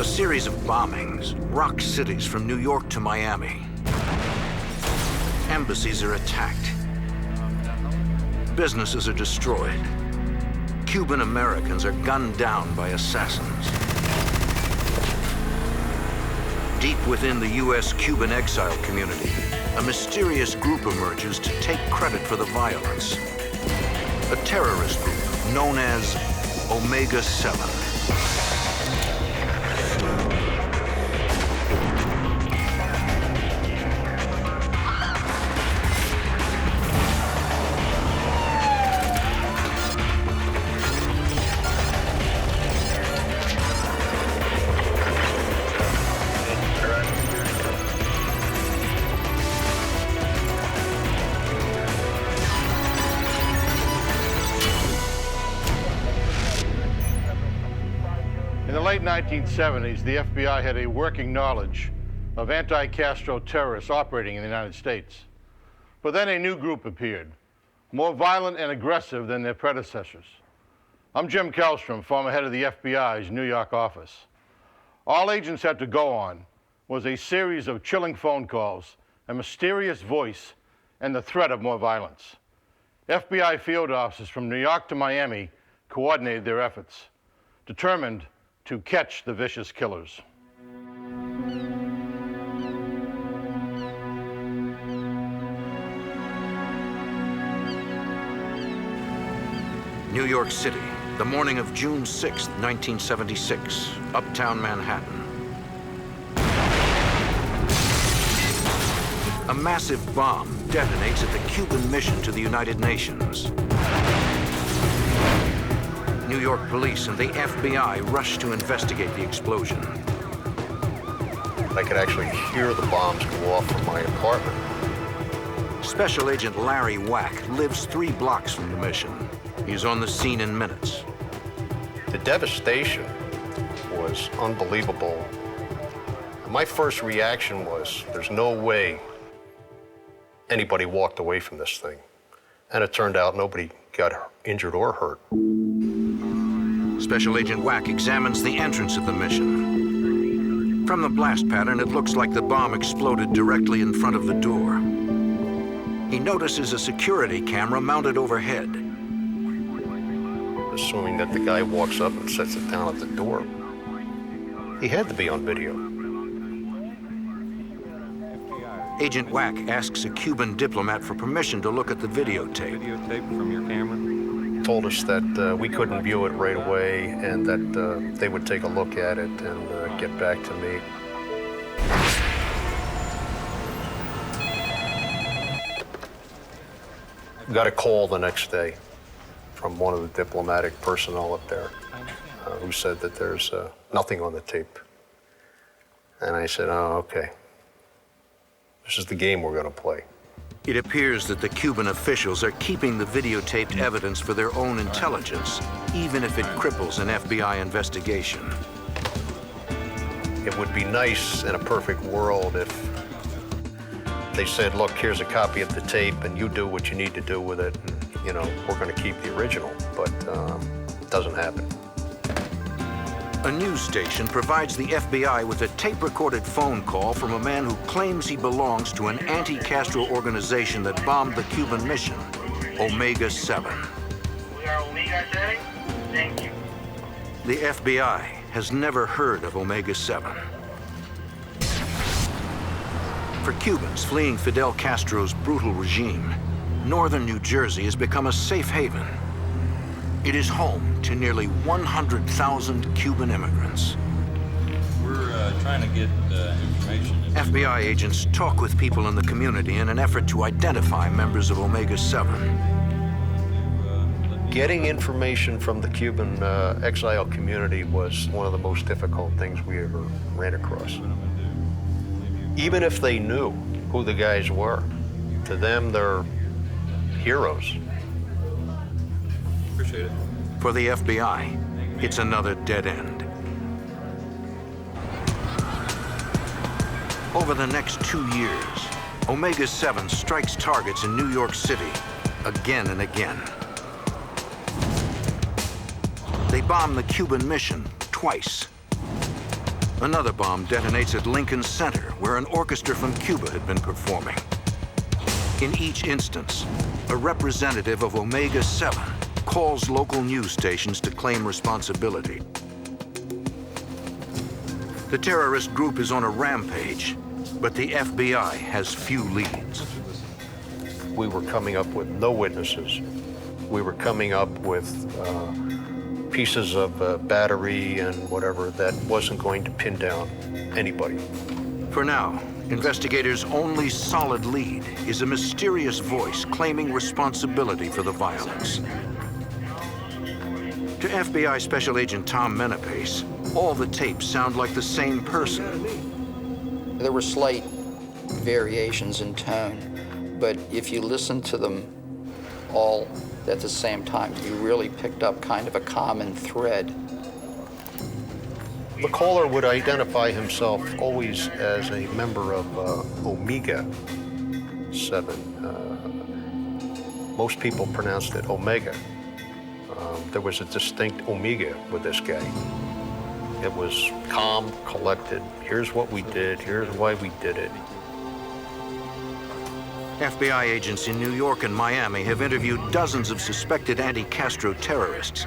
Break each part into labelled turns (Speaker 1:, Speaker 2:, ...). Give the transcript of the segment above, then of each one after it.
Speaker 1: A series of bombings rock cities from New York to Miami. Embassies are attacked. Businesses are destroyed. Cuban Americans are gunned down by assassins. Deep within the U.S.-Cuban exile community, a mysterious group emerges to take credit for the violence. A terrorist group known as Omega 7.
Speaker 2: In the late 1970s, the FBI had a working knowledge of anti-Castro terrorists operating in the United States. But then a new group appeared, more violent and aggressive than their predecessors. I'm Jim Kellstrom, former head of the FBI's New York office. All agents had to go on was a series of chilling phone calls, a mysterious voice, and the threat of more violence. FBI field officers from New York to Miami coordinated their efforts, determined to catch the vicious killers.
Speaker 1: New York City, the morning of June 6, 1976, uptown Manhattan. A massive bomb detonates at the Cuban mission to the United Nations. New York police and the FBI rush to investigate the explosion.
Speaker 3: I could actually hear the bombs go off from my apartment.
Speaker 1: Special Agent Larry Wack lives 3 blocks from the mission. He's on the scene in minutes.
Speaker 3: The devastation was unbelievable. My first reaction was, there's no way anybody walked away from this thing. And it turned out nobody got injured or hurt.
Speaker 1: Special Agent Wack examines the entrance of the mission. From the blast pattern, it looks like the bomb exploded directly in front of the door. He notices a security camera mounted overhead.
Speaker 3: Assuming that the guy walks up and sets it down at the door, he had to be on video.
Speaker 1: Agent Wack asks a Cuban diplomat for permission to look at the videotape.
Speaker 4: Videotape from your camera?
Speaker 3: Told us that we couldn't view it right away and that they would take a look at it and get back to me. Got a call the next day from one of the diplomatic personnel up there who said that there's nothing on the tape. And I said, oh, okay. This is the game we're going to play.
Speaker 1: It appears that the Cuban officials are keeping the videotaped evidence for their own intelligence, even if it cripples an FBI investigation.
Speaker 3: It would be nice in a perfect world if they said, look, here's a copy of the tape and you do what you need to do with it. And, you know, we're going to keep the original, but it doesn't happen.
Speaker 1: A news station provides the FBI with a tape-recorded phone call from a man who claims he belongs to an anti-Castro organization that bombed the Cuban mission, Omega 7.
Speaker 5: We are Omega 7. Thank you.
Speaker 1: The FBI has never heard of Omega 7. For Cubans fleeing Fidel Castro's brutal regime, northern New Jersey has become a safe haven. It is home to nearly 100,000 Cuban immigrants.
Speaker 4: We're trying to get information.
Speaker 1: FBI agents talk with people in the community in an effort to identify members of Omega 7.
Speaker 3: Getting information from the Cuban exile community was one of the most difficult things we ever ran across. Even if they knew who the guys were, to them, they're heroes.
Speaker 4: Appreciate it.
Speaker 1: For the FBI, it's another dead end. Over the next 2 years, Omega 7 strikes targets in New York City again and again. They bomb the Cuban mission twice. Another bomb detonates at Lincoln Center, where an orchestra from Cuba had been performing. In each instance, a representative of Omega 7 calls local news stations to claim responsibility. The terrorist group is on a rampage, but the FBI has few leads.
Speaker 3: We were coming up with no witnesses. We were coming up with pieces of battery and whatever that wasn't going to pin down anybody.
Speaker 1: For now, investigators' only solid lead is a mysterious voice claiming responsibility for the violence. To FBI Special Agent Tom Menapace, all the tapes sound like the same person.
Speaker 6: There were slight variations in tone, but if you listen to them all at the same time, you really picked up kind of a common thread.
Speaker 3: The caller would identify himself always as a member of Omega 7. Most people pronounced it Omega. There was a distinct Omega with this guy. It was calm, collected. Here's what we did. Here's why we did it.
Speaker 1: FBI agents in New York and Miami have interviewed dozens of suspected anti-Castro terrorists,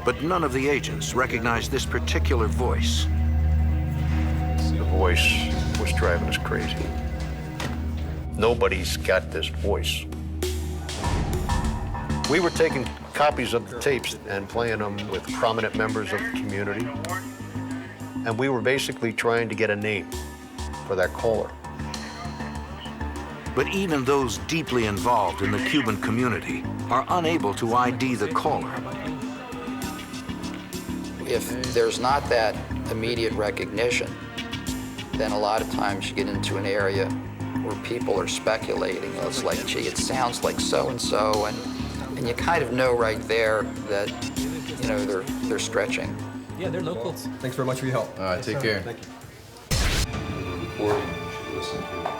Speaker 1: but none of the agents recognize this particular voice.
Speaker 3: The voice was driving us crazy. Nobody's got this voice. We were taking copies of the tapes and playing them with prominent members of the community, and we were basically trying to get a name for that caller.
Speaker 1: But even those deeply involved in the Cuban community are unable to ID the caller.
Speaker 6: If there's not that immediate recognition, then a lot of times you get into an area where people are speculating. It's like, gee, it sounds like so-and-so, and you kind of know right there that, you know, they're stretching.
Speaker 7: Yeah, they're locals. Thanks very much for your help.
Speaker 8: All right, take care.
Speaker 7: Thank you.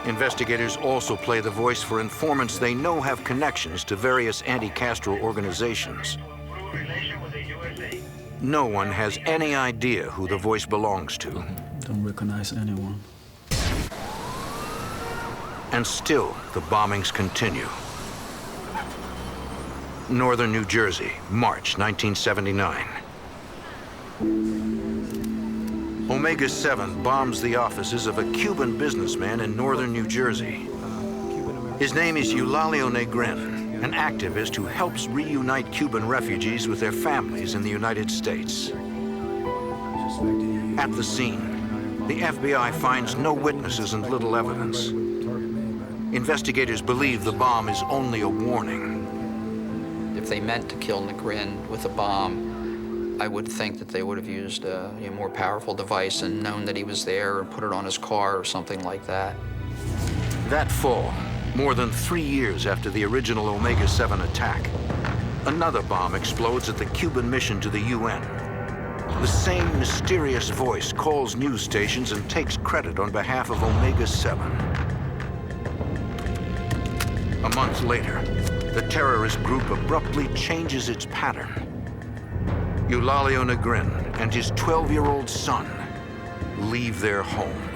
Speaker 1: Investigators also play the voice for informants they know have connections to various anti-Castro organizations. No one has any idea who the voice belongs to.
Speaker 9: Don't recognize anyone.
Speaker 1: And still, the bombings continue. Northern New Jersey, March 1979. Omega 7 bombs the offices of a Cuban businessman in northern New Jersey. His name is Eulalio Negrin, an activist who helps reunite Cuban refugees with their families in the United States. At the scene, the FBI finds no witnesses and little evidence. Investigators believe the bomb is only a warning.
Speaker 6: If they meant to kill Negrin with a bomb, I would think that they would have used a more powerful device and known that he was there or put it on his car or something like that.
Speaker 1: That fall, more than 3 years after the original Omega 7 attack, another bomb explodes at the Cuban mission to the UN. The same mysterious voice calls news stations and takes credit on behalf of Omega 7. A month later, the terrorist group abruptly changes its pattern. Eulalio Negrin and his 12-year-old son leave their home.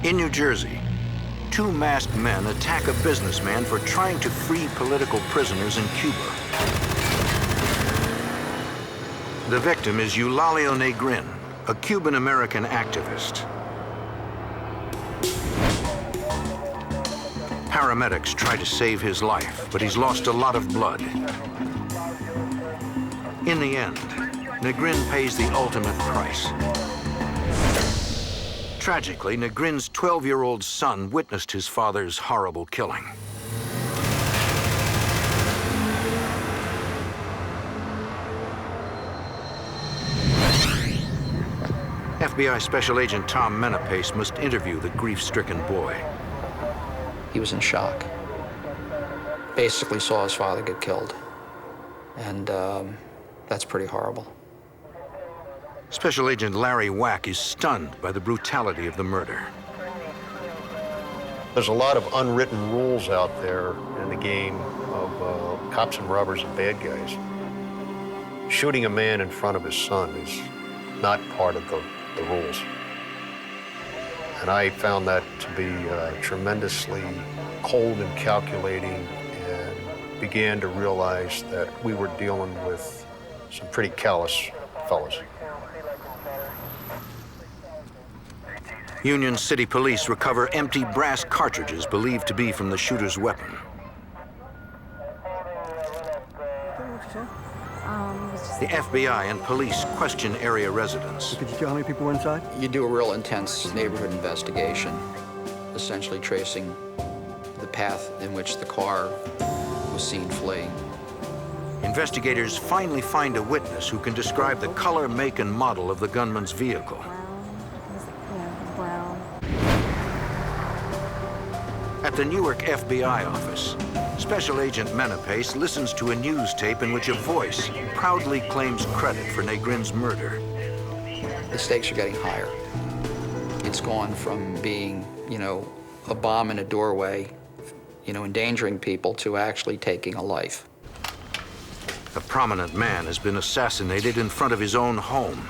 Speaker 1: In New Jersey, 2 masked men attack a businessman for trying to free political prisoners in Cuba. The victim is Eulalio Negrin, a Cuban-American activist. Paramedics try to save his life, but he's lost a lot of blood. In the end, Negrin pays the ultimate price. Tragically, Negrin's 12-year-old son witnessed his father's horrible killing. FBI Special Agent Tom Menapace must interview the grief-stricken boy.
Speaker 6: He was in shock. Basically saw his father get killed. And that's pretty horrible.
Speaker 1: Special Agent Larry Wack is stunned by the brutality of the murder.
Speaker 3: There's a lot of unwritten rules out there in the game of cops and robbers and bad guys. Shooting a man in front of his son is not part of the rules. And I found that to be tremendously cold and calculating, and began to realize that we were dealing with some pretty callous fellas.
Speaker 1: Union City Police recover empty brass cartridges believed to be from the shooter's weapon. The FBI and police question area residents.
Speaker 7: Could you tell how many people were inside?
Speaker 6: You do a real intense neighborhood investigation, essentially tracing the path in which the car was seen fleeing.
Speaker 1: Investigators finally find a witness who can describe the color, make, and model of the gunman's vehicle. At the Newark FBI office, Special Agent Menapace listens to a news tape in which a voice proudly claims credit for Negrin's murder.
Speaker 6: The stakes are getting higher. It's gone from being, a bomb in a doorway, endangering people, to actually taking a life.
Speaker 1: A prominent man has been assassinated in front of his own home.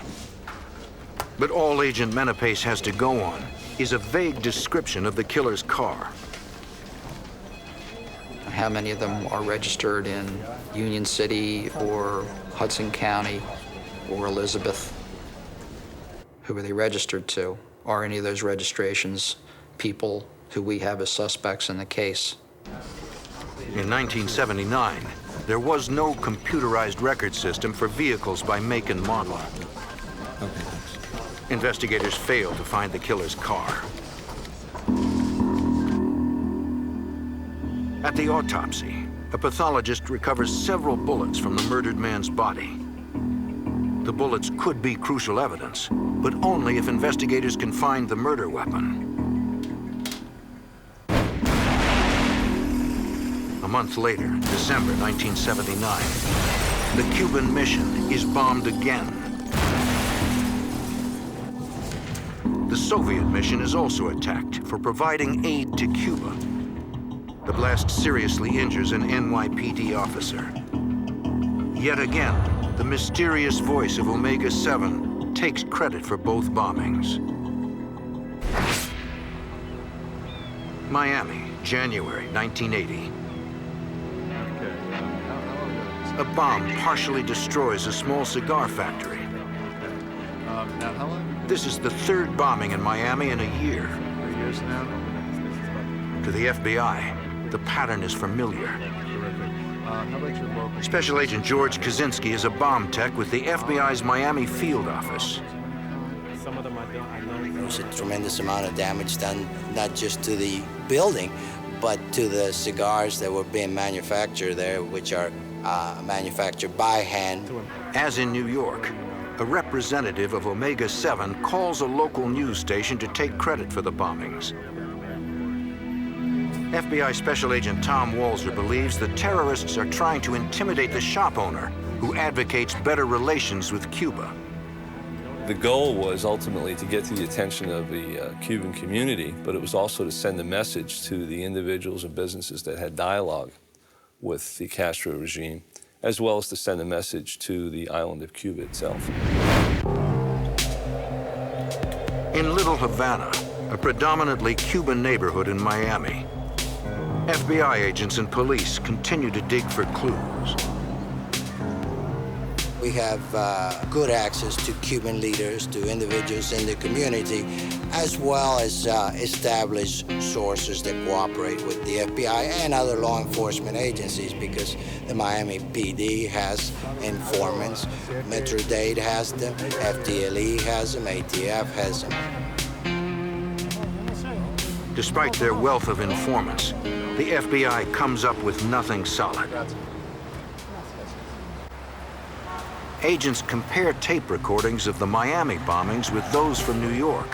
Speaker 1: But all Agent Menapace has to go on is a vague description of the killer's car.
Speaker 6: How many of them are registered in Union City or Hudson County or Elizabeth? Who are they registered to? Are any of those registrations people who we have as suspects in the case?
Speaker 1: In 1979, there was no computerized record system for vehicles by make and model. Investigators failed to find the killer's car. At the autopsy, a pathologist recovers several bullets from the murdered man's body. The bullets could be crucial evidence, but only if investigators can find the murder weapon. A month later, December 1979, the Cuban mission is bombed again. The Soviet mission is also attacked for providing aid to Cuba. The blast seriously injures an NYPD officer. Yet again, the mysterious voice of Omega 7 takes credit for both bombings. Miami, January 1980. A bomb partially destroys a small cigar factory. This is the third bombing in Miami in a year.
Speaker 2: 3 years now.
Speaker 1: To the FBI, the pattern is familiar.
Speaker 2: How about your local?
Speaker 1: Special Agent George Kaczynski is a bomb tech with the FBI's Miami field office.
Speaker 8: There was a tremendous amount of damage done, not just to the building, but to the cigars that were being manufactured there, which are manufactured by hand.
Speaker 1: As in New York, a representative of Omega 7 calls a local news station to take credit for the bombings. FBI Special Agent Tom Walzer believes the terrorists are trying to intimidate the shop owner, who advocates better relations with Cuba.
Speaker 10: The goal was ultimately to get to the attention of the Cuban community, but it was also to send a message to the individuals and businesses that had dialogue with the Castro regime, as well as to send a message to the island of Cuba itself.
Speaker 1: In Little Havana, a predominantly Cuban neighborhood in Miami, FBI agents and police continue to dig for clues.
Speaker 8: We have good access to Cuban leaders, to individuals in the community, as well as established sources that cooperate with the FBI and other law enforcement agencies, because the Miami PD has informants, Metro-Dade has them, FDLE has them, ATF has them.
Speaker 1: Despite their wealth of informants, the FBI comes up with nothing solid. Agents compare tape recordings of the Miami bombings with those from New York.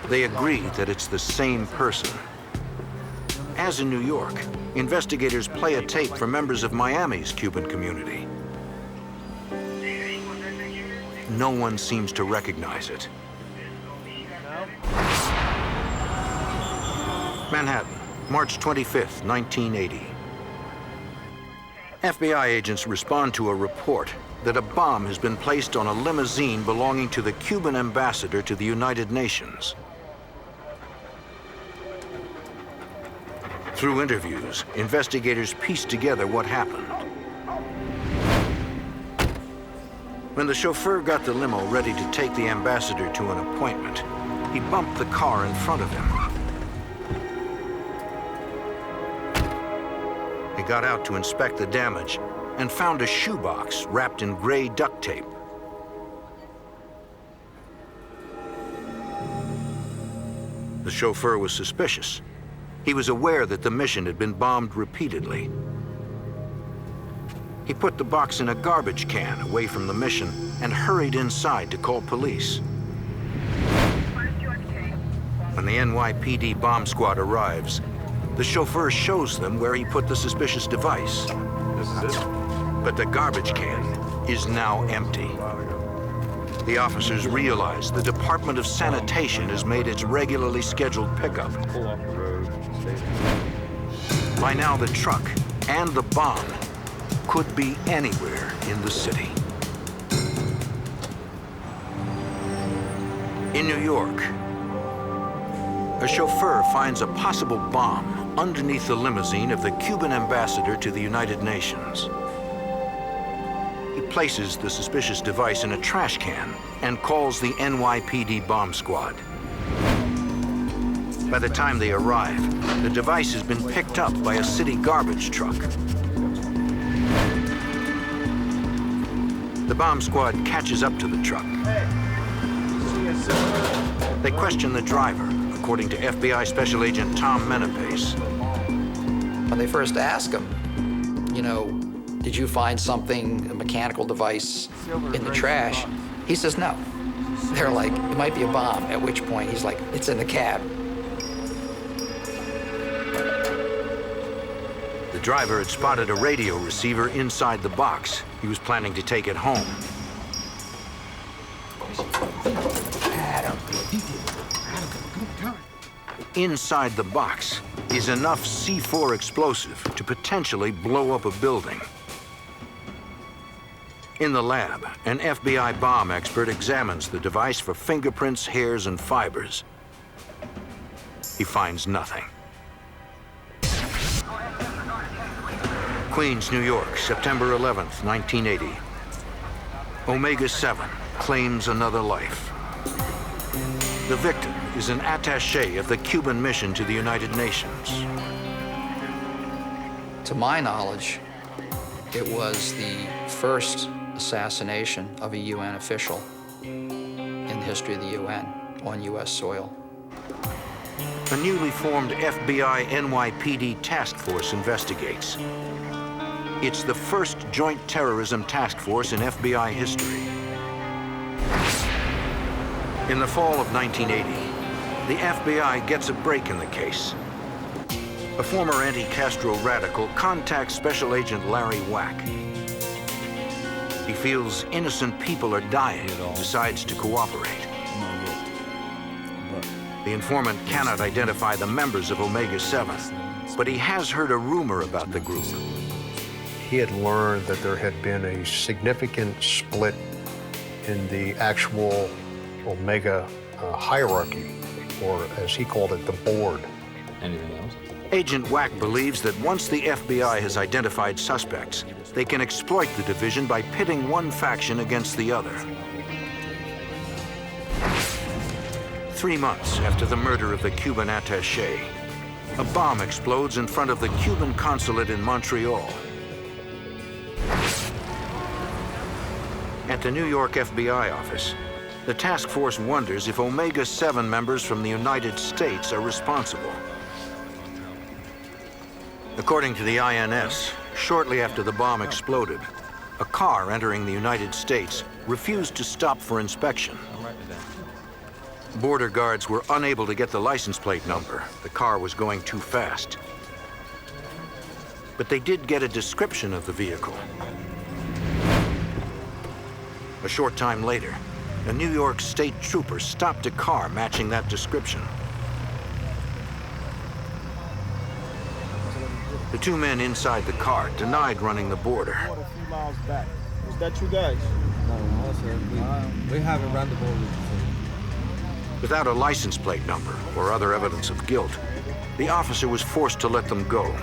Speaker 1: They agree that it's the same person. As in New York, investigators play a tape for members of Miami's Cuban community. No one seems to recognize it. Manhattan, March 25th, 1980. FBI agents respond to a report that a bomb has been placed on a limousine belonging to the Cuban ambassador to the United Nations. Through interviews, investigators pieced together what happened. When the chauffeur got the limo ready to take the ambassador to an appointment, he bumped the car in front of him. He got out to inspect the damage and found a shoebox wrapped in gray duct tape. The chauffeur was suspicious. He was aware that the mission had been bombed repeatedly. He put the box in a garbage can away from the mission and hurried inside to call police. When the NYPD bomb squad arrives, the chauffeur shows them where he put the suspicious device.
Speaker 4: This is it?
Speaker 1: But the garbage can is now empty. The officers realize the Department of Sanitation has made its regularly scheduled pickup.
Speaker 4: Pull off the road, stay there.
Speaker 1: By now, the truck and the bomb could be anywhere in the city. In New York, a chauffeur finds a possible bomb underneath the limousine of the Cuban ambassador to the United Nations. He places the suspicious device in a trash can and calls the NYPD bomb squad. By the time they arrive, the device has been picked up by a city garbage truck. The bomb squad catches up to the truck. They question the driver, according to FBI Special Agent Tom Menepace.
Speaker 6: When they first ask him, you know, did you find something, a mechanical device in the trash? He says no. They're like, it might be a bomb, at which point he's like, it's in the cab.
Speaker 1: The driver had spotted a radio receiver inside the box. He was planning to take it home. Inside the box is enough C4 explosive to potentially blow up a building. In the lab, an FBI bomb expert examines the device for fingerprints, hairs, and fibers. He finds nothing. Queens, New York, September 11th, 1980. Omega 7 claims another life. The victim is an attaché of the Cuban mission to the United Nations.
Speaker 6: To my knowledge, it was the first assassination of a UN official in the history of the UN on US soil.
Speaker 1: A newly formed FBI NYPD task force investigates. It's the first joint terrorism task force in FBI history. In the fall of 1980, the FBI gets a break in the case. A former anti-Castro radical contacts Special Agent Larry Wack. He feels innocent people are dying and decides to cooperate. The informant cannot identify the members of Omega 7, but he has heard a rumor about the group.
Speaker 3: He had learned that there had been a significant split in the actual Omega hierarchy, or as he called it, the board.
Speaker 4: Anything else?
Speaker 1: Agent Wack believes that once the FBI has identified suspects, they can exploit the division by pitting one faction against the other. 3 months after the murder of the Cuban attaché, a bomb explodes in front of the Cuban consulate in Montreal. At the New York FBI office, the task force wonders if Omega 7 members from the United States are responsible. According to the INS, shortly after the bomb exploded, a car entering the United States refused to stop for inspection. Border guards were unable to get the license plate number. The car was going too fast. But they did get a description of the vehicle. A short time later, a New York state trooper stopped a car matching that description. The two men inside the car denied running the border.
Speaker 11: A few miles back. Is that you guys?
Speaker 7: No, sir. We haven't run the border.
Speaker 1: Without a license plate number or other evidence of guilt, the officer was forced to let them go.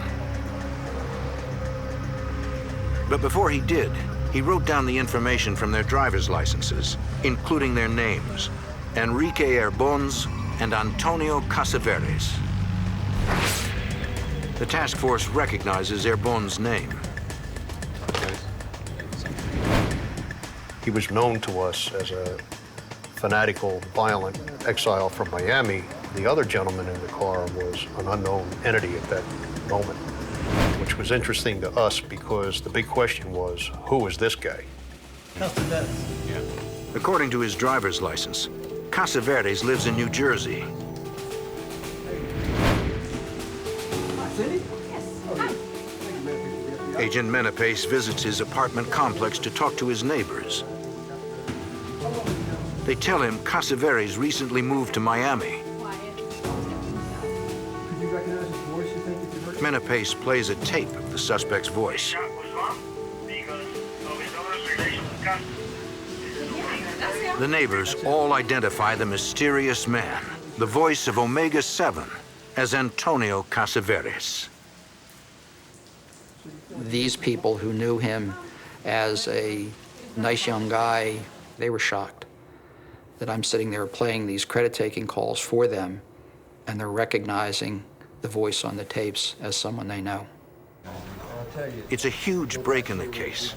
Speaker 1: But before he did, he wrote down the information from their driver's licenses, including their names, Enrique Erbons and Antonio Casaveres. The task force recognizes Erbons' name.
Speaker 3: He was known to us as a fanatical, violent exile from Miami. The other gentleman in the car was an unknown entity at that moment, which was interesting to us because the big question was, who is this guy?
Speaker 1: According to his driver's license, Casaveres lives in New Jersey. Agent Menapace visits his apartment complex to talk to his neighbors. They tell him Casaveres recently moved to Miami. Menapace plays a tape of the suspect's voice. The neighbors all identify the mysterious man, the voice of Omega-7, as Antonio Casaveres.
Speaker 6: These people who knew him as a nice young guy, they were shocked that I'm sitting there playing these credit-taking calls for them, and they're recognizing the voice on the tapes as someone they know.
Speaker 1: It's a huge break in the case.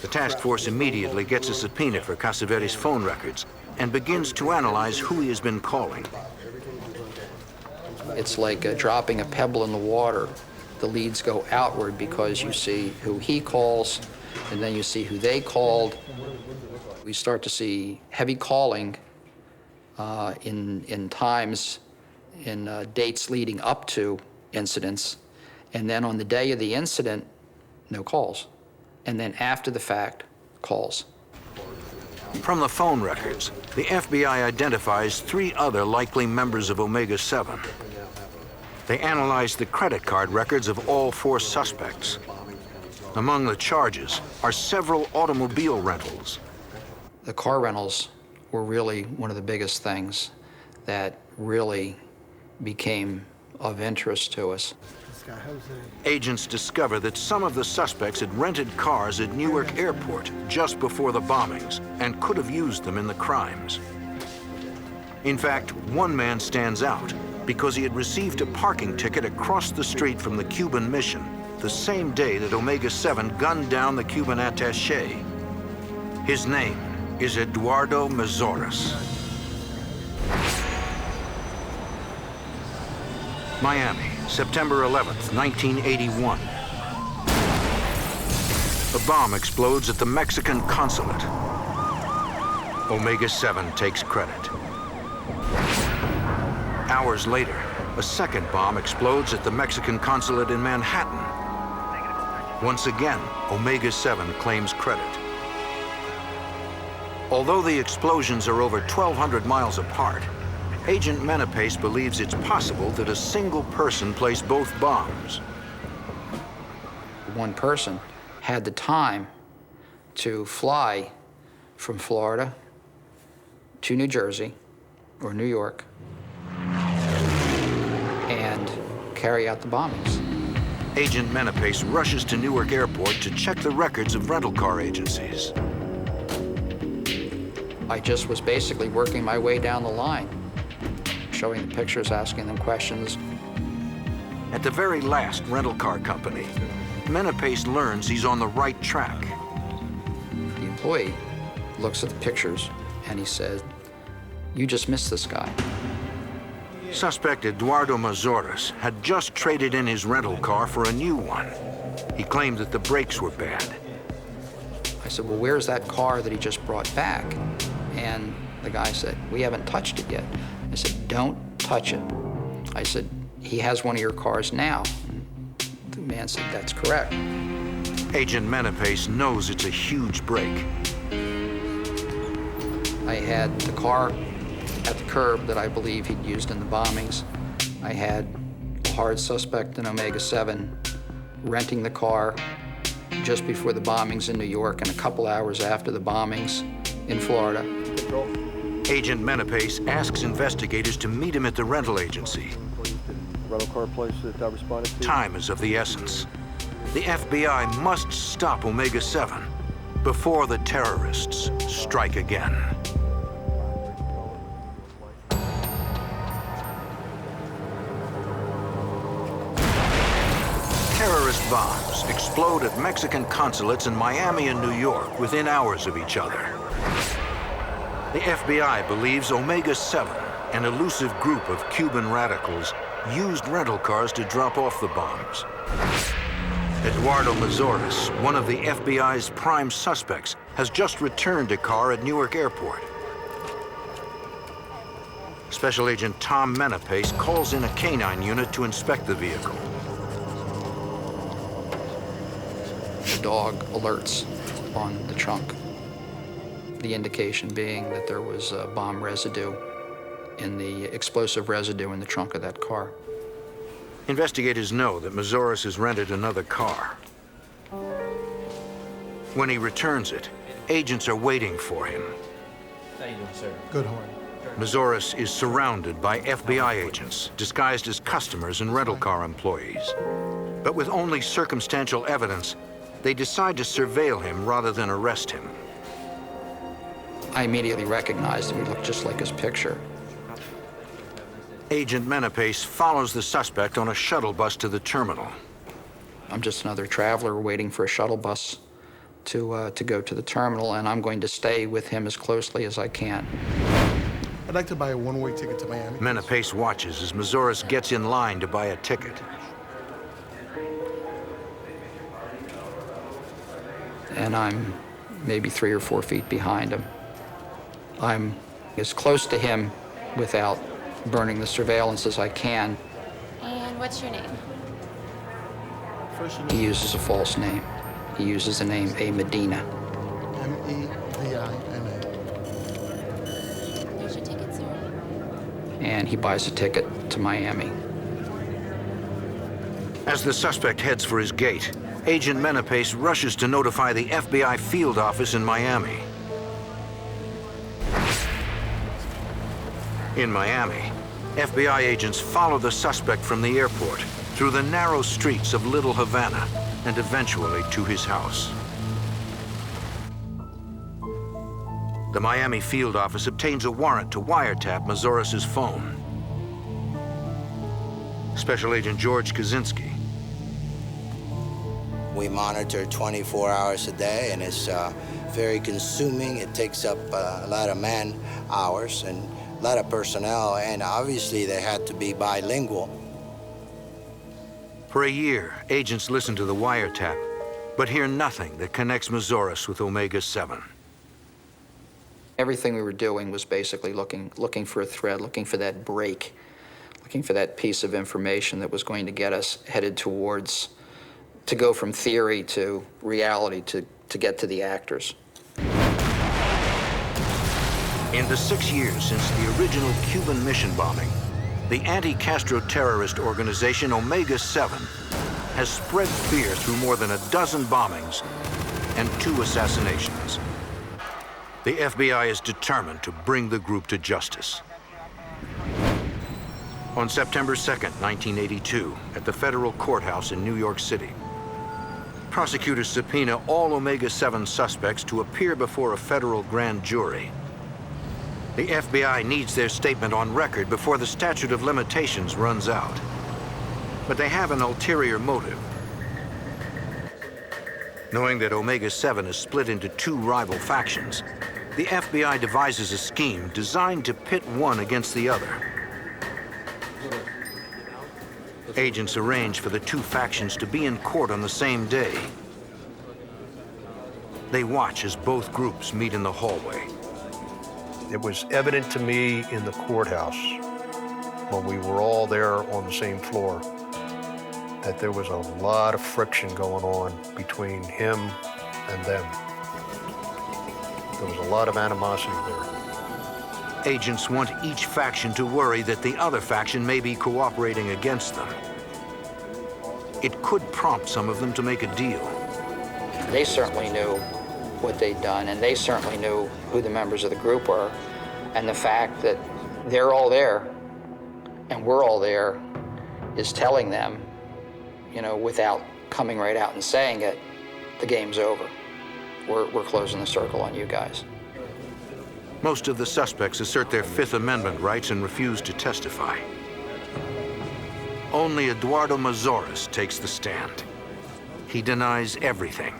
Speaker 1: The task force immediately gets a subpoena for Casaveres' phone records and begins to analyze who he has been calling.
Speaker 6: It's like dropping a pebble in the water. The leads go outward because you see who he calls, and then you see who they called. We start to see heavy calling in times, in dates leading up to incidents, and then on the day of the incident, no calls. And then after the fact, calls.
Speaker 1: From the phone records, the FBI identifies 3 other likely members of Omega-7. They analyzed the credit card records of all 4 suspects. Among the charges are several automobile rentals.
Speaker 6: The car rentals were really one of the biggest things that really became of interest to us.
Speaker 1: Agents discover that some of the suspects had rented cars at Newark Airport just before the bombings and could have used them in the crimes. In fact, one man stands out because he had received a parking ticket across the street from the Cuban mission the same day that Omega-7 gunned down the Cuban attaché. His name is Eduardo Mazoras. Miami, September 11th, 1981. A bomb explodes at the Mexican consulate. Omega-7 takes credit. Hours later, a second bomb explodes at the Mexican consulate in Manhattan. Once again, Omega-7 claims credit. Although the explosions are over 1,200 miles apart, Agent Menapace believes it's possible that a single person placed both bombs.
Speaker 6: One person had the time to fly from Florida to New Jersey or New York and carry out the bombings.
Speaker 1: Agent Menapace rushes to Newark Airport to check the records of rental car agencies.
Speaker 6: I just was basically working my way down the line, showing the pictures, asking them questions.
Speaker 1: At the very last rental car company, Menapace learns he's on the right track.
Speaker 6: The employee looks at the pictures and he said, "You just missed this guy."
Speaker 1: Suspect Eduardo Mazoras had just traded in his rental car for a new one. He claimed that the brakes were bad.
Speaker 6: I said, "Well, where's that car that he just brought back?" And the guy said, "We haven't touched it yet." I said, "Don't touch it." I said, "He has one of your cars now." The man said, "That's correct."
Speaker 1: Agent Menapace knows it's a huge break.
Speaker 6: I had the car at the curb that I believe he'd used in the bombings. I had a hard suspect in Omega 7, renting the car just before the bombings in New York and a couple hours after the bombings in Florida.
Speaker 1: Agent Menapace asks investigators to meet him at the rental agency.
Speaker 12: Rental car place that I responded to.
Speaker 1: Time is of the essence. The FBI must stop Omega 7 before the terrorists strike again. Terrorist bombs explode at Mexican consulates in Miami and New York within hours of each other. The FBI believes Omega 7, an elusive group of Cuban radicals, used rental cars to drop off the bombs. Eduardo Mazoras, one of the FBI's prime suspects, has just returned a car at Newark Airport. Special Agent Tom Menapace calls in a canine unit to inspect the vehicle.
Speaker 6: The dog alerts on the trunk, the indication being that there was bomb residue in the explosive residue in the trunk of that car.
Speaker 1: Investigators know that Mazoras has rented another car. When he returns it, agents are waiting for him.
Speaker 13: How you doing, sir?
Speaker 12: Good, Horn.
Speaker 1: Mazoras is surrounded by FBI agents disguised as customers and rental car employees. But with only circumstantial evidence, they decide to surveil him rather than arrest him.
Speaker 6: I immediately recognized him. He looked just like his picture.
Speaker 1: Agent Menapace follows the suspect on a shuttle bus to the terminal.
Speaker 6: I'm just another traveler waiting for a shuttle bus to go to the terminal, and I'm going to stay with him as closely as I can.
Speaker 12: I'd like to buy a one-way ticket to Miami.
Speaker 1: Menapace watches as Mazoras gets in line to buy a ticket.
Speaker 6: And I'm maybe 3 or 4 feet behind him. I'm as close to him without burning the surveillance as I can.
Speaker 14: And what's your name?
Speaker 6: He uses a false name. He uses the name A. Medina.
Speaker 12: M-E-D-I-N-A.
Speaker 14: There's your ticket, sir.
Speaker 6: And he buys a ticket to Miami.
Speaker 1: As the suspect heads for his gate, Agent Menapace rushes to notify the FBI field office in Miami. In Miami, FBI agents follow the suspect from the airport through the narrow streets of Little Havana and eventually to his house. The Miami field office obtains a warrant to wiretap Mazoras' phone. Special Agent George Kaczynski.
Speaker 8: We monitor 24 hours a day, and it's very consuming. It takes up a lot of man hours and a lot of personnel, and obviously they had to be bilingual.
Speaker 1: For a year, agents listen to the wiretap, but hear nothing that connects Mazoras with Omega 7.
Speaker 6: Everything we were doing was basically looking for a thread, looking for that break, looking for that piece of information that was going to get us headed towards, to go from theory to reality, to get to the actors.
Speaker 1: In the 6 years since the original Cuban mission bombing, the anti-Castro terrorist organization Omega 7 has spread fear through more than a dozen bombings and 2 assassinations. The FBI is determined to bring the group to justice. On September 2nd, 1982, at the federal courthouse in New York City, prosecutors subpoena all Omega 7 suspects to appear before a federal grand jury. The FBI needs their statement on record before the statute of limitations runs out. But they have an ulterior motive. Knowing that Omega 7 is split into 2 rival factions, the FBI devises a scheme designed to pit one against the other. Agents arrange for the 2 factions to be in court on the same day. They watch as both groups meet in the hallway.
Speaker 3: It was evident to me in the courthouse when we were all there on the same floor that there was a lot of friction going on between him and them. There was a lot of animosity there.
Speaker 1: Agents want each faction to worry that the other faction may be cooperating against them. it could prompt some of them to make a deal.
Speaker 6: They certainly knew what they'd done, and they certainly knew who the members of the group were. And the fact that they're all there and we're all there is telling them, you know, without coming right out and saying it, the game's over. We're closing the circle on you guys.
Speaker 1: Most of the suspects assert their Fifth Amendment rights and refuse to testify. Only Eduardo Mazoras takes the stand. He denies everything.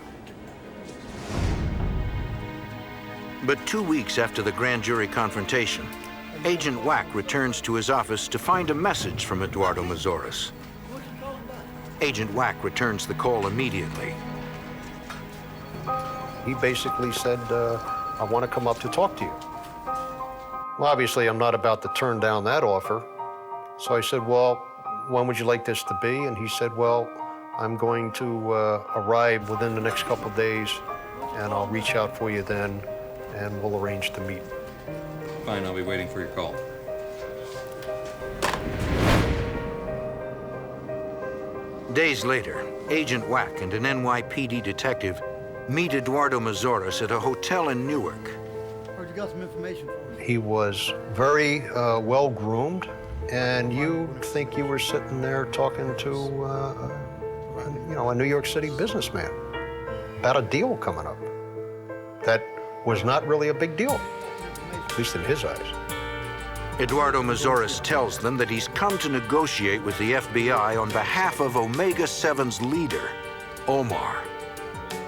Speaker 1: But 2 weeks after the grand jury confrontation, Agent Wack returns to his office to find a message from Eduardo Mazoras. Agent Wack returns the call immediately.
Speaker 3: He basically said, I want to come up to talk to you. Well, obviously, I'm not about to turn down that offer. So I said, well, when would you like this to be? And he said, well, I'm going to arrive within the next couple of days, and I'll reach out for you then, and we'll arrange to meet.
Speaker 4: Fine, I'll be waiting for your call.
Speaker 1: Days later, Agent Wack and an NYPD detective meet Eduardo Mazoras at a hotel in Newark.
Speaker 12: Heard you got some information for me.
Speaker 3: He was very well-groomed, and you'd think you were sitting there talking to, you know, a New York City businessman about a deal coming up that was not really a big deal, at least in his eyes.
Speaker 1: Eduardo Mazoras tells them that he's come to negotiate with the FBI on behalf of Omega-7's leader, Omar.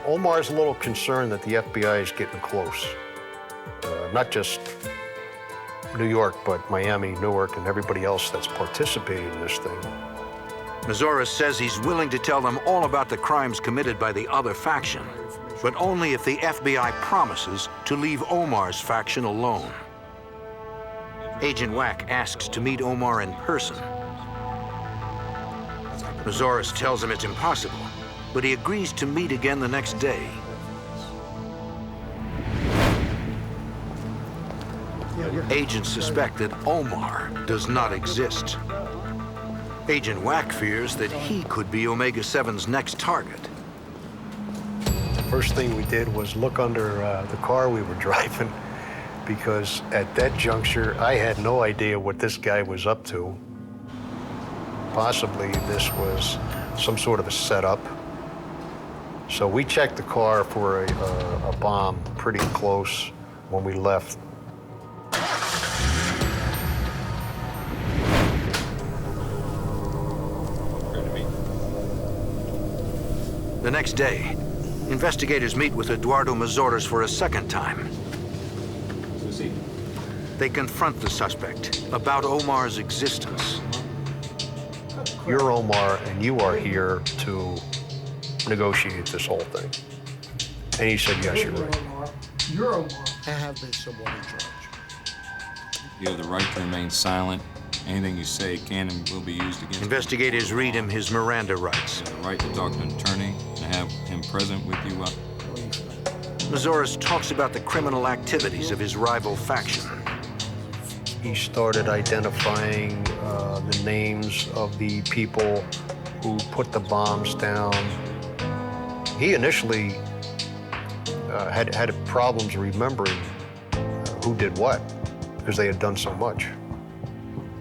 Speaker 3: Omar's a little concerned that the FBI is getting close. Not just New York, but Miami, Newark, and everybody else that's participating in this thing.
Speaker 1: Mazoras says he's willing to tell them all about the crimes committed by the other faction, but only if the FBI promises to leave Omar's faction alone. Agent Wack asks to meet Omar in person. Mazoras tells him it's impossible, but he agrees to meet again the next day. Agents suspect that Omar does not exist. Agent Wack fears that he could be Omega-7's next target.
Speaker 3: The first thing we did was look under the car we were driving, because at that juncture, I had no idea what this guy was up to. Possibly this was some sort of a setup. So we checked the car for a bomb pretty close when we left.
Speaker 1: The next day, investigators meet with Eduardo Mazoras for a second time. They confront the suspect about Omar's existence.
Speaker 3: You're Omar, and you are here to negotiate this whole thing. And he said, yes, you're right.
Speaker 12: You're Omar. I have been someone in charge.
Speaker 4: You have the right to remain silent. Anything you say can and will be used against you.
Speaker 1: Investigators read him his Miranda rights.
Speaker 4: You have the right to talk to an attorney and have him present with you.
Speaker 1: Mazoras talks about the criminal activities of his rival faction.
Speaker 3: He started identifying the names of the people who put the bombs down. He initially had problems remembering who did what, because they had done so much.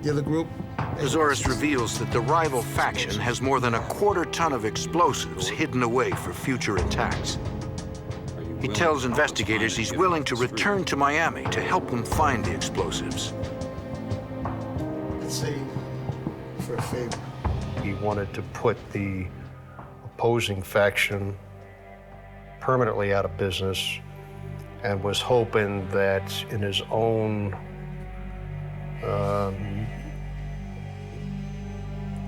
Speaker 12: The other group?
Speaker 1: Mazoras reveals that the rival faction has more than 1/4 ton of explosives hidden away for future attacks. He tells investigators he's willing to return to Miami to help them find the explosives.
Speaker 12: Let's say for a favor.
Speaker 3: He wanted to put the opposing faction permanently out of business and was hoping that in his own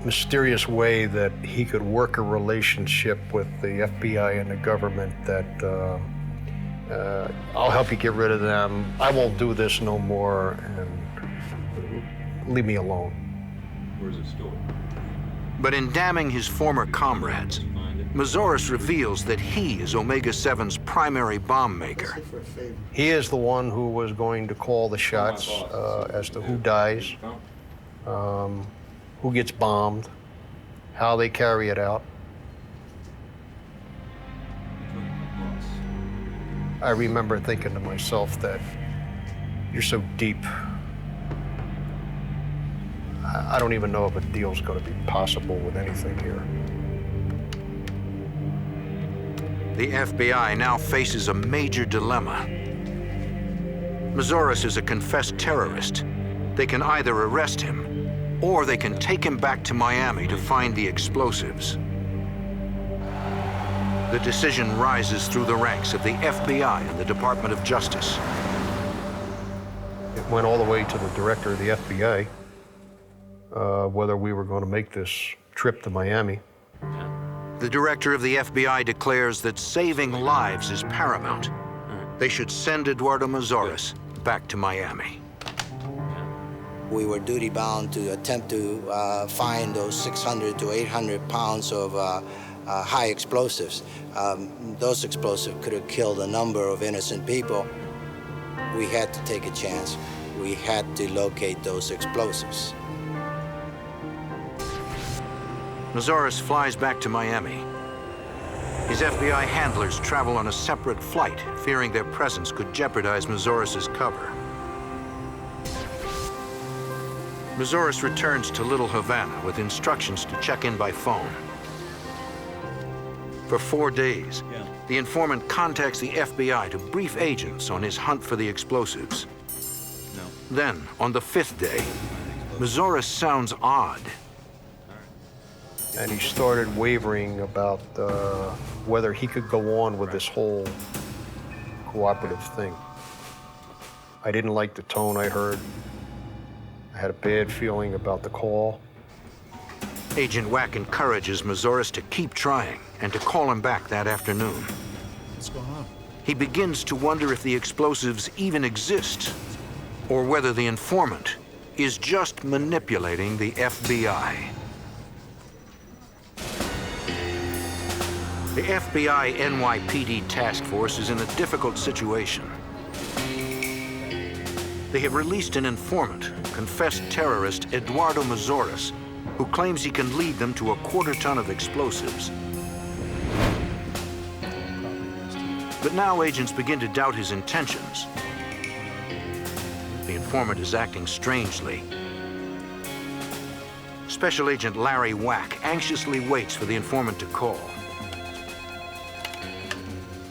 Speaker 3: mysterious way that he could work a relationship with the FBI and the government that I'll help you get rid of them, I won't do this no more, and leave me alone.
Speaker 4: Where's it stored?
Speaker 1: But in damning his former comrades, Mazoras reveals that he is Omega-7's primary bomb maker.
Speaker 3: He is the one who was going to call the shots as to who dies, who gets bombed, how they carry it out. I remember thinking to myself that you're so deep. I don't even know if a deal's going to be possible with anything here.
Speaker 1: The FBI now faces a major dilemma. Mazoris is a confessed terrorist. They can either arrest him, or they can take him back to Miami to find the explosives. The decision rises through the ranks of the FBI and the Department of Justice.
Speaker 3: It went all the way to the director of the FBI, whether we were going to make this trip to Miami.
Speaker 1: The director of the FBI declares that saving lives is paramount. They should send Eduardo Mazoris back to Miami.
Speaker 8: We were duty-bound to attempt to find those 600 to 800 pounds of high explosives. Those explosives could have killed a number of innocent people. We had to take a chance. We had to locate those explosives.
Speaker 1: Mazoris flies back to Miami. His FBI handlers travel on a separate flight, fearing their presence could jeopardize Mazoris's cover. Mazoris returns to Little Havana with instructions to check in by phone. For 4 days, the informant contacts the FBI to brief agents on his hunt for the explosives. Then, on the 5th day, Mazoris sounds odd.
Speaker 3: And he started wavering about whether he could go on with this whole cooperative thing. I didn't like the tone I heard. I had a bad feeling about the call.
Speaker 1: Agent Wack encourages Mazoris to keep trying and to call him back that afternoon.
Speaker 12: What's going on?
Speaker 1: He begins to wonder if the explosives even exist, or whether the informant is just manipulating the FBI. The FBI NYPD task force is in a difficult situation. They have released an informant, confessed terrorist Eduardo Mazoris, who claims he can lead them to a quarter-ton of explosives. But now agents begin to doubt his intentions. The informant is acting strangely. Special Agent Larry Wack anxiously waits for the informant to call.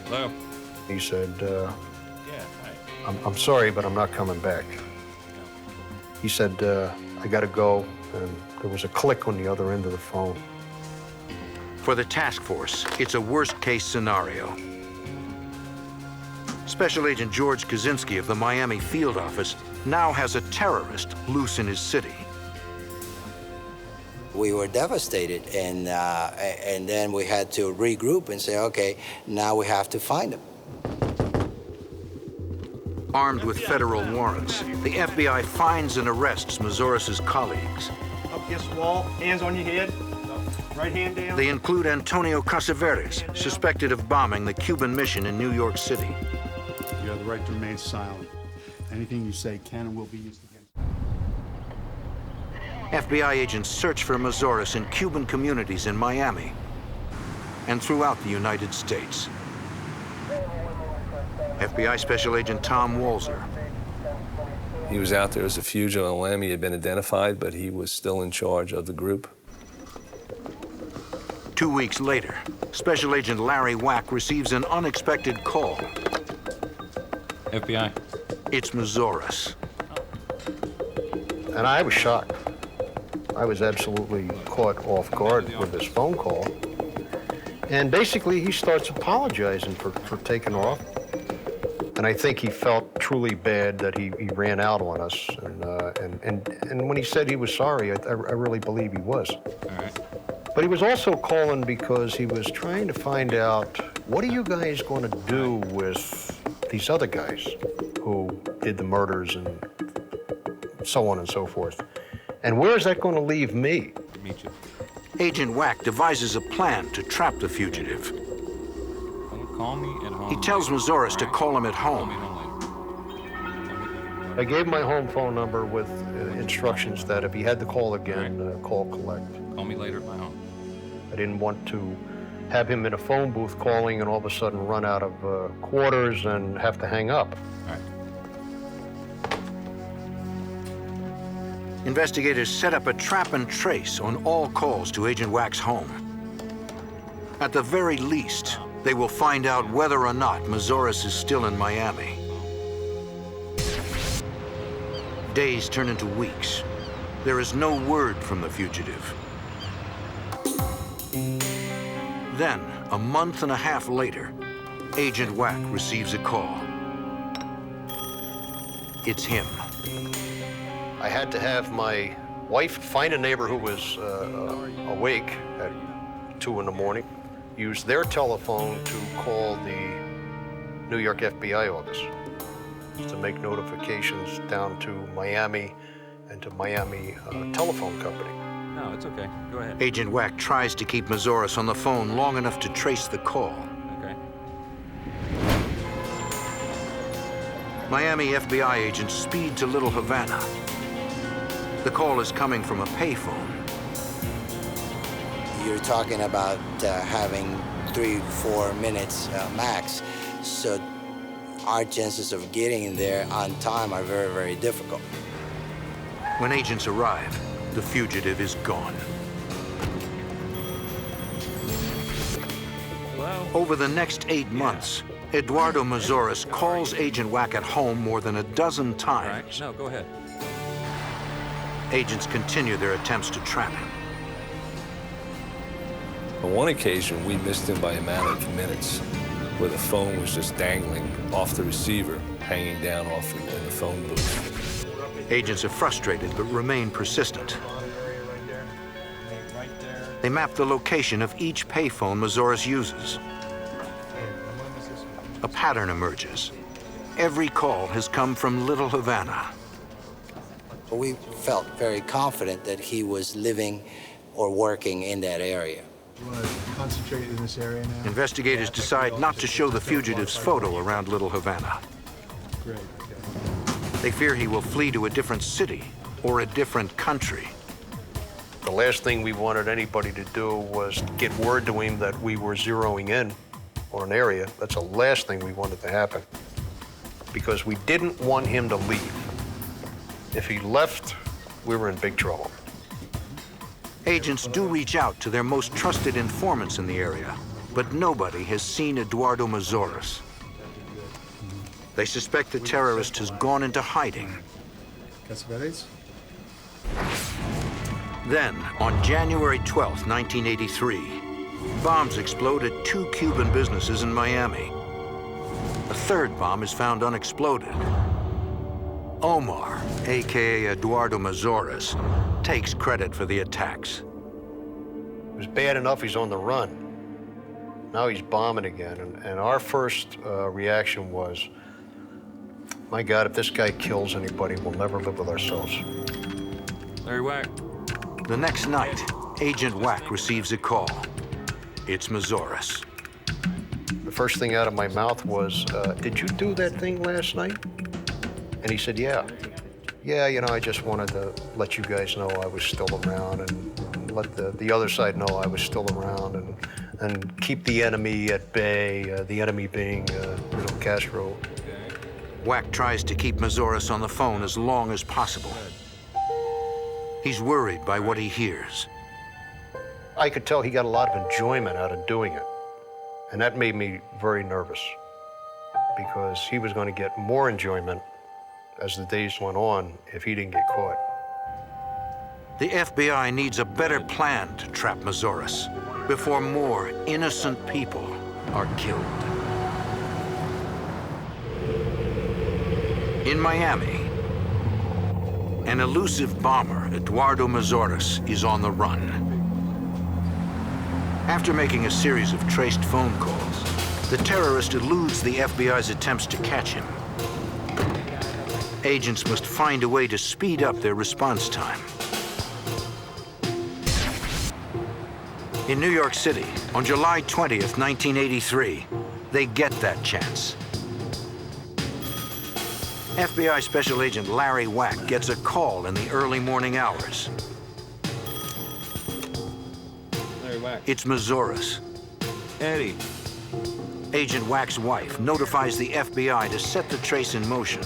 Speaker 4: Hello?
Speaker 3: He said,
Speaker 4: Yeah, hi.
Speaker 3: I'm sorry, but I'm not coming back. He said, I gotta go, and there was a click on the other end of the phone.
Speaker 1: For the task force, it's a worst-case scenario. Special Agent George Kaczynski of the Miami field office now has a terrorist loose in his city.
Speaker 8: We were devastated, and then we had to regroup and say, okay, now we have to find him.
Speaker 1: Armed with federal warrants, the FBI finds and arrests Mazoris's colleagues.
Speaker 11: Up against the wall, hands on your head. Right hand down.
Speaker 1: They include Antonio Casavetes, suspected of bombing the Cuban mission in New York City.
Speaker 15: You have the right to remain silent. Anything you say can and will be used against you.
Speaker 1: FBI agents search for Mazoris in Cuban communities in Miami and throughout the United States. FBI Special Agent Tom Walzer.
Speaker 10: He was out there as a fugitive on lam. He had been identified, but he was still in charge of the group.
Speaker 1: 2 weeks later, Special Agent Larry Wack receives an unexpected call.
Speaker 4: FBI.
Speaker 1: It's Mazoris.
Speaker 3: And I was shocked. I was absolutely caught off guard with this phone call. And basically, he starts apologizing for taking off. And I think he felt truly bad that he ran out on us. And when he said he was sorry, I really believe he was.
Speaker 4: All right.
Speaker 3: But he was also calling because he was trying to find out, what are you guys going to do with these other guys who did the murders and so on and so forth? And where is that going to leave me?
Speaker 4: Meet you.
Speaker 1: Agent Wack devises a plan to trap the fugitive.
Speaker 4: Call me at home.
Speaker 1: He tells Mazoris to call him at home.
Speaker 3: I gave my home phone number with instructions that if he had to call again, call collect.
Speaker 4: Call me later at my home.
Speaker 3: I didn't want to have him in a phone booth calling and all of a sudden run out of quarters and have to hang up.
Speaker 4: All right.
Speaker 1: Investigators set up a trap and trace on all calls to Agent Wack's home. At the very least, they will find out whether or not Mazoris is still in Miami. Days turn into weeks. There is no word from the fugitive. Then, a month and a half later, Agent Wack receives a call. It's him.
Speaker 3: I had to have my wife find a neighbor who was awake at 2 in the morning, use their telephone to call the New York FBI office to make notifications down to Miami and to Miami Telephone Company.
Speaker 4: No, it's okay. Go ahead.
Speaker 1: Agent Wack tries to keep Mazoris on the phone long enough to trace the call.
Speaker 4: Okay.
Speaker 1: Miami FBI agents speed to Little Havana. The call is coming from a payphone.
Speaker 8: You're talking about having 3-4 minutes max, so our chances of getting there on time are very, very difficult.
Speaker 1: When agents arrive, the fugitive is gone.
Speaker 4: Hello?
Speaker 1: Over the next 8 months, Eduardo Mazoris calls Agent Wack at home more than a dozen
Speaker 4: All right.
Speaker 1: times.
Speaker 4: No, go ahead.
Speaker 1: Agents continue their attempts to trap him.
Speaker 10: On one occasion, we missed him by a matter of minutes, where the phone was just dangling off the receiver, hanging down off in the phone booth.
Speaker 1: Agents are frustrated but remain persistent. They map the location of each payphone Mazoris uses. A pattern emerges. Every call has come from Little Havana.
Speaker 8: We felt very confident that he was living or working in that area.
Speaker 15: You want to concentrate in this area now?
Speaker 1: Investigators decide not to show the fugitive's photo around Little Havana.
Speaker 15: Great.
Speaker 1: They fear he will flee to a different city or a different country.
Speaker 3: The last thing we wanted anybody to do was get word to him that we were zeroing in on an area. That's the last thing we wanted to happen, because we didn't want him to leave. If he left, we were in big trouble.
Speaker 1: Agents do reach out to their most trusted informants in the area, but nobody has seen Eduardo Mazoris. They suspect the terrorist has gone into hiding.
Speaker 15: Casvedes?
Speaker 1: Then, on January 12, 1983, bombs explode at 2 Cuban businesses in Miami. A third bomb is found unexploded. Omar, aka Eduardo Mazoris, takes credit for the attacks.
Speaker 3: It was bad enough he's on the run. Now he's bombing again, and our first reaction was, my God, if this guy kills anybody, we'll never live with ourselves.
Speaker 4: Larry Wack.
Speaker 1: The next night, Agent Wack receives a call. It's Mazoris.
Speaker 3: The first thing out of my mouth was, did you do that thing last night? And he said, yeah. Yeah, you know, I just wanted to let you guys know I was still around and let the other side know I was still around and keep the enemy at bay, the enemy being Fidel Castro.
Speaker 1: Wack tries to keep Mazoris on the phone as long as possible. He's worried by what he hears.
Speaker 3: I could tell he got a lot of enjoyment out of doing it. And that made me very nervous, because he was going to get more enjoyment as the days went on if he didn't get caught.
Speaker 1: The FBI needs a better plan to trap Mazoris before more innocent people are killed. In Miami, an elusive bomber, Eduardo Mazoris, is on the run. After making a series of traced phone calls, the terrorist eludes the FBI's attempts to catch him. Agents must find a way to speed up their response time. In New York City, on July 20th, 1983, they get that chance. FBI Special Agent Larry Wack gets a call in the early morning hours.
Speaker 4: Larry Wack.
Speaker 1: It's Mazoris.
Speaker 4: Eddie.
Speaker 1: Agent Wack's wife notifies the FBI to set the trace in motion.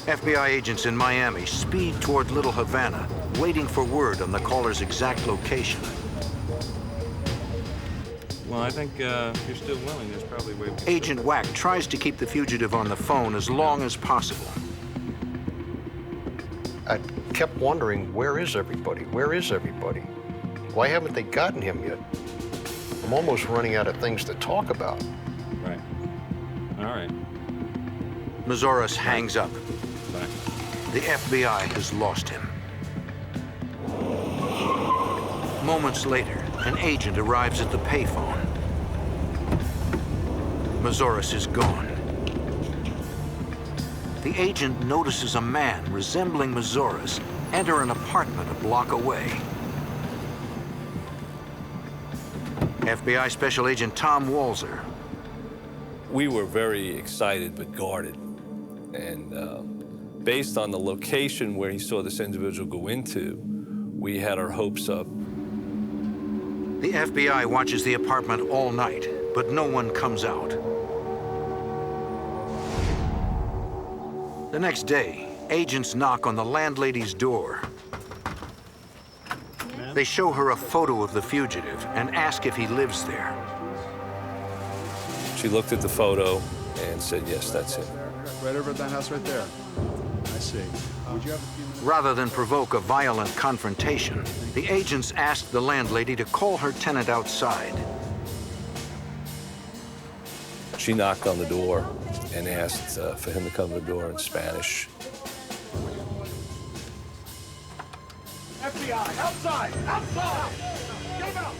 Speaker 1: FBI agents in Miami speed toward Little Havana, waiting for word on the caller's exact location.
Speaker 4: Well, I think if you're still willing, there's probably a way we can...
Speaker 1: Agent Wack tries to keep the fugitive on the phone as long as possible.
Speaker 3: I kept wondering, where is everybody? Where is everybody? Why haven't they gotten him yet? I'm almost running out of things to talk about.
Speaker 4: Right. All right.
Speaker 1: Mazoras hangs up.
Speaker 4: Bye.
Speaker 1: The FBI has lost him. Moments later, an agent arrives at the payphone. Mazoras is gone. The agent notices a man resembling Mazoras enter an apartment a block away. FBI Special Agent Tom Walzer.
Speaker 10: We were very excited but guarded. And based on the location where he saw this individual go into, we had our hopes up.
Speaker 1: The FBI watches the apartment all night, but no one comes out. The next day, agents knock on the landlady's door. They show her a photo of the fugitive and ask if he lives there.
Speaker 10: She looked at the photo and said, yes, that's him.
Speaker 15: Right over at that house right there. I see. Would you have a few minutes?
Speaker 1: Rather than provoke a violent confrontation, the agents asked the landlady to call her tenant outside.
Speaker 10: She knocked on the door and asked for him to come to the door in Spanish.
Speaker 5: FBI, outside! Outside! Get him out!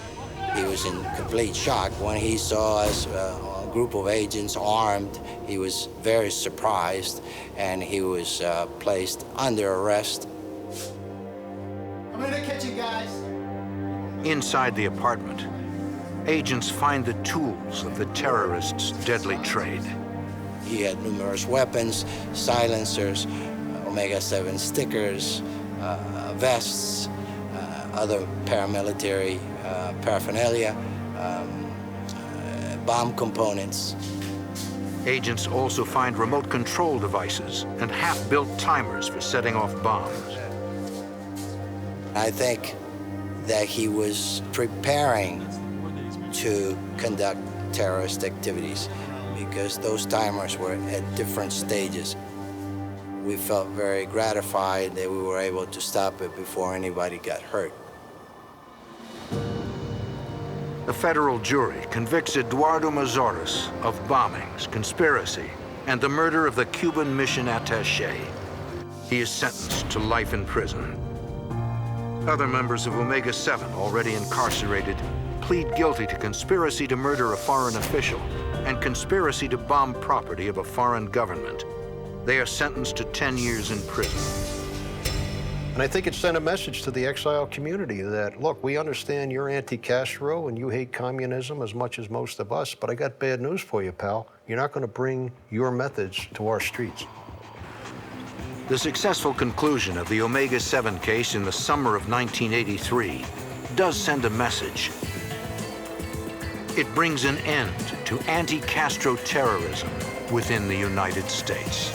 Speaker 8: He was in complete shock when he saw us, a group of agents armed. He was very surprised, and he was placed under arrest.
Speaker 12: I'm in the kitchen, guys.
Speaker 1: Inside the apartment, agents find the tools of the terrorists' deadly trade.
Speaker 8: He had numerous weapons, silencers, Omega-7 stickers, vests, other paramilitary paraphernalia, bomb components.
Speaker 1: Agents also find remote control devices and half-built timers for setting off bombs.
Speaker 8: I think that he was preparing to conduct terrorist activities because those timers were at different stages. We felt very gratified that we were able to stop it before anybody got hurt.
Speaker 1: The federal jury convicts Eduardo Mazoras of bombings, conspiracy, and the murder of the Cuban mission attaché. He is sentenced to life in prison. Other members of Omega-7, already incarcerated, plead guilty to conspiracy to murder a foreign official and conspiracy to bomb property of a foreign government. They are sentenced to 10 years in prison.
Speaker 3: And I think it sent a message to the exile community that, look, we understand you're anti-Castro and you hate communism as much as most of us, but I got bad news for you, pal. You're not going to bring your methods to our streets.
Speaker 1: The successful conclusion of the Omega-7 case in the summer of 1983 does send a message. It brings an end to anti-Castro terrorism within the United States.